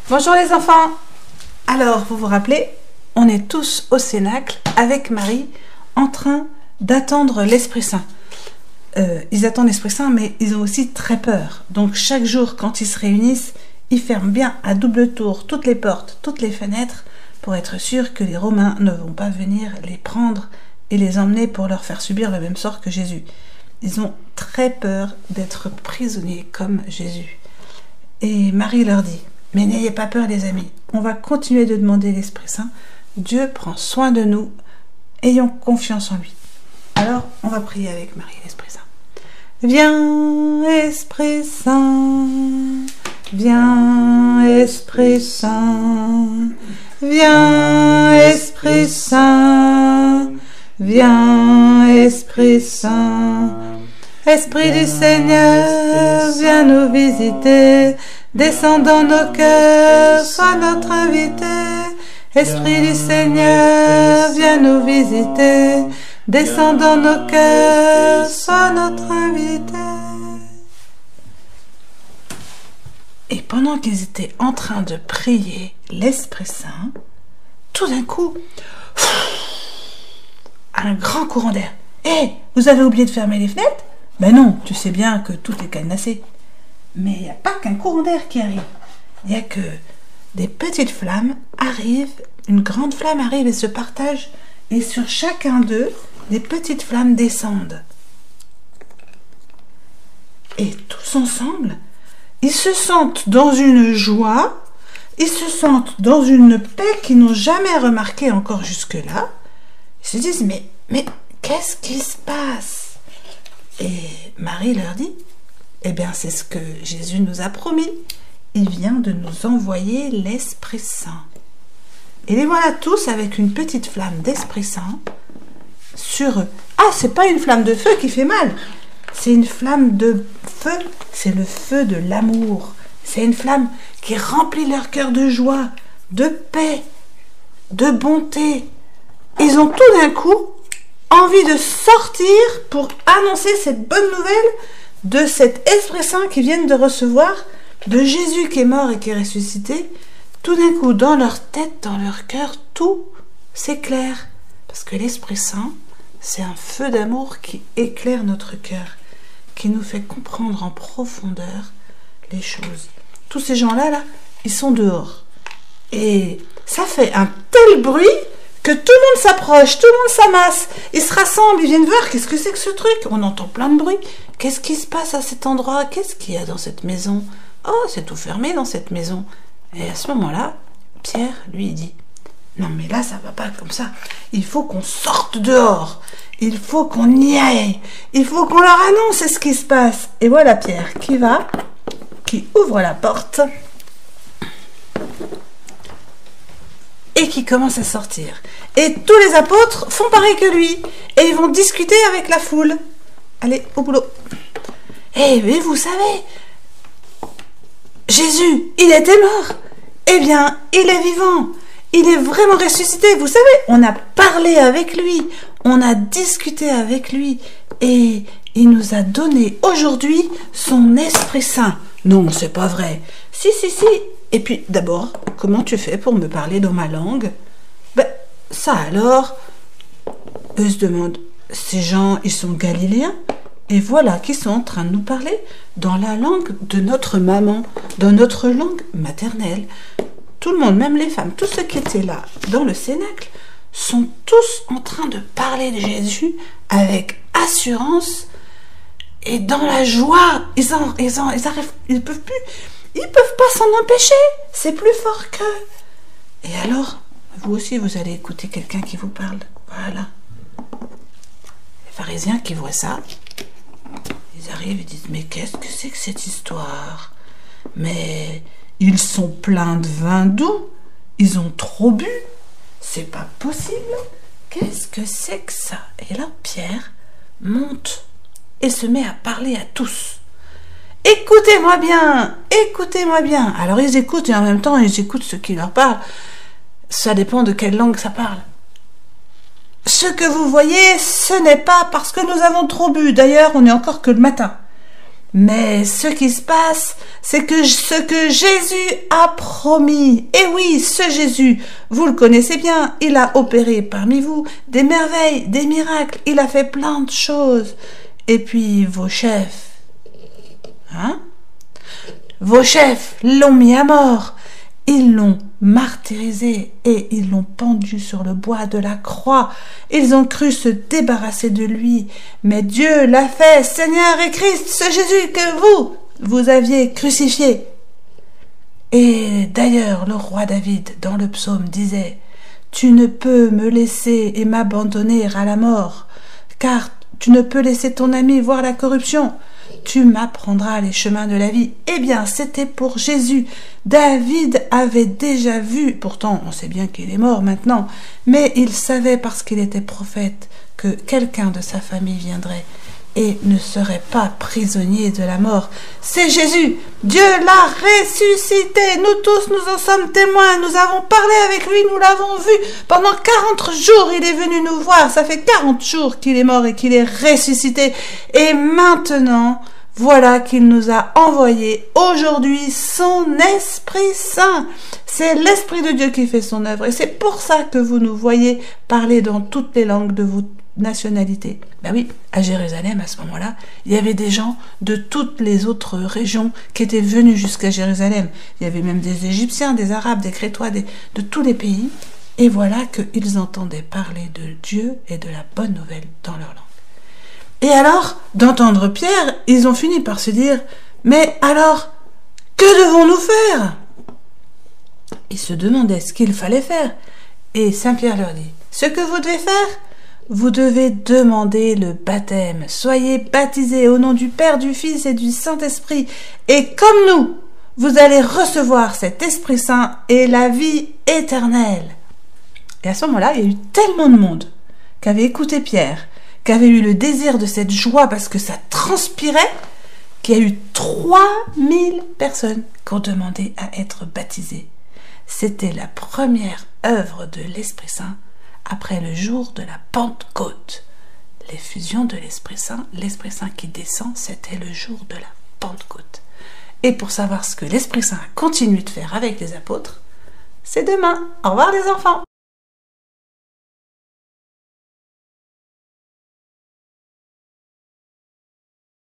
Bonjour les enfants. Alors, vous vous rappelez, on est tous au Cénacle avec Marie en train d'attendre l'Esprit Saint. Ils attendent l'Esprit Saint, mais ils ont aussi très peur. Donc chaque jour, quand ils se réunissent, ils ferment bien à double tour toutes les portes, toutes les fenêtres, pour être sûrs que les Romains ne vont pas venir les prendre et les emmener pour leur faire subir le même sort que Jésus. Ils ont très peur d'être prisonniers comme Jésus. Et Marie leur dit: mais n'ayez pas peur les amis, on va continuer de demander l'Esprit Saint. Dieu prend soin de nous, ayons confiance en lui. Alors, on va prier avec Marie, l'Esprit Saint. Viens, Esprit Saint, viens, Esprit Saint, viens, Esprit Saint, viens, Esprit Saint. Esprit du Seigneur, viens nous visiter, descends dans nos cœurs, sois notre invité. Esprit du Seigneur, viens nous visiter, descends dans nos cœurs, sois notre invité. Et pendant qu'ils étaient en train de prier l'Esprit Saint, tout d'un coup, un grand courant d'air. Hé, vous avez oublié de fermer les fenêtres? Ben non, tu sais bien que tout est cadenassé. Mais il n'y a pas qu'un courant d'air qui arrive. Il n'y a que des petites flammes arrivent, une grande flamme arrive et se partage, et sur chacun d'eux, des petites flammes descendent. Et tous ensemble, ils se sentent dans une joie, ils se sentent dans une paix qu'ils n'ont jamais remarquée encore jusque-là. Ils se disent, mais qu'est-ce qui se passe? Et Marie leur dit, eh bien c'est ce que Jésus nous a promis. Il vient de nous envoyer l'Esprit Saint. Et les voilà tous avec une petite flamme d'Esprit Saint sur eux. Ah, c'est pas une flamme de feu qui fait mal. C'est une flamme de feu. C'est le feu de l'amour. C'est une flamme qui remplit leur cœur de joie, de paix, de bonté. Ils ont tout d'un coup envie de sortir pour annoncer cette bonne nouvelle de cet Esprit Saint qu'ils viennent de recevoir, de Jésus qui est mort et qui est ressuscité. Tout d'un coup, dans leur tête, dans leur cœur, tout s'éclaire. Parce que l'Esprit Saint, c'est un feu d'amour qui éclaire notre cœur, qui nous fait comprendre en profondeur les choses. Tous ces gens-là, ils sont dehors. Et ça fait un tel bruit que tout le monde s'approche, tout le monde s'amasse, ils se rassemblent, ils viennent voir qu'est-ce que c'est que ce truc. On entend plein de bruit. Qu'est-ce qui se passe à cet endroit? Qu'est-ce qu'il y a dans cette maison? Oh, c'est tout fermé dans cette maison. Et à ce moment-là, Pierre, lui, dit, non mais là, ça va pas comme ça. Il faut qu'on sorte dehors. Il faut qu'on y aille. Il faut qu'on leur annonce ce qui se passe. Et voilà Pierre qui ouvre la porte et qui commence à sortir. Et tous les apôtres font pareil que lui. Et ils vont discuter avec la foule. Allez, au boulot. Eh, mais vous savez, Jésus, il était mort. Eh bien, il est vivant. Il est vraiment ressuscité. Vous savez, on a parlé avec lui. On a discuté avec lui. Et il nous a donné aujourd'hui son Esprit Saint. Non, c'est pas vrai. Si. Et puis, d'abord, comment tu fais pour me parler dans ma langue? Ben, ça alors. Eux se demandent, ces gens, ils sont galiléens? Et voilà qu'ils sont en train de nous parler dans la langue de notre maman, dans notre langue maternelle. Tout le monde, même les femmes, tous ceux qui étaient là dans le Cénacle, sont tous en train de parler de Jésus avec assurance et dans la joie. Ils arrivent, ils peuvent pas s'en empêcher. C'est plus fort qu'eux. Et alors, vous aussi, vous allez écouter quelqu'un qui vous parle. Voilà. Les pharisiens qui voient ça, ils arrivent et disent, mais qu'est-ce que c'est que cette histoire? Mais ils sont pleins de vin doux. Ils ont trop bu. C'est pas possible. Qu'est-ce que c'est que ça? Et là, Pierre monte et se met à parler à tous. Écoutez-moi bien, écoutez-moi bien. Alors ils écoutent et en même temps ils écoutent ce qui leur parle. Ça dépend de quelle langue ça parle. Ce que vous voyez, ce n'est pas parce que nous avons trop bu. D'ailleurs, on n'est encore que le matin. Mais ce qui se passe, c'est que ce que Jésus a promis, et oui, ce Jésus, vous le connaissez bien, il a opéré parmi vous des merveilles, des miracles, il a fait plein de choses. Et puis vos chefs, vos chefs l'ont mis à mort. Ils l'ont martyrisé et ils l'ont pendu sur le bois de la croix. Ils ont cru se débarrasser de lui. Mais Dieu l'a fait, Seigneur et Christ, ce Jésus que vous aviez crucifié. Et d'ailleurs, le roi David, dans le psaume, disait « Tu ne peux me laisser et m'abandonner à la mort, car tu ne peux laisser ton ami voir la corruption. Tu m'apprendras les chemins de la vie. » Eh bien, c'était pour Jésus. David avait déjà vu, pourtant on sait bien qu'il est mort maintenant, mais il savait parce qu'il était prophète que quelqu'un de sa famille viendrait et ne serait pas prisonnier de la mort. C'est Jésus. Dieu l'a ressuscité. Nous tous, nous en sommes témoins. Nous avons parlé avec lui, nous l'avons vu. Pendant 40 jours, il est venu nous voir. Ça fait 40 jours qu'il est mort et qu'il est ressuscité. Et maintenant, voilà qu'il nous a envoyé aujourd'hui son Esprit Saint. C'est l'Esprit de Dieu qui fait son œuvre. Et c'est pour ça que vous nous voyez parler dans toutes les langues de vos nationalités. Ben oui, à Jérusalem, à ce moment-là, il y avait des gens de toutes les autres régions qui étaient venus jusqu'à Jérusalem. Il y avait même des Égyptiens, des Arabes, des Crétois, de tous les pays. Et voilà qu'ils entendaient parler de Dieu et de la bonne nouvelle dans leur langue. Et alors, d'entendre Pierre, ils ont fini par se dire « Mais alors, que devons-nous faire ?» Ils se demandaient ce qu'il fallait faire. Et Saint Pierre leur dit « Ce que vous devez faire, vous devez demander le baptême. Soyez baptisés au nom du Père, du Fils et du Saint-Esprit. Et comme nous, vous allez recevoir cet Esprit Saint et la vie éternelle. » Et à ce moment-là, il y a eu tellement de monde qui avait écouté Pierre, qui avait eu le désir de cette joie parce que ça transpirait, qu'il y a eu 3000 personnes qui ont demandé à être baptisées. C'était la première œuvre de l'Esprit Saint après le jour de la Pentecôte. L'effusion de l'Esprit Saint qui descend, c'était le jour de la Pentecôte. Et pour savoir ce que l'Esprit Saint a continué de faire avec les apôtres, c'est demain. Au revoir les enfants.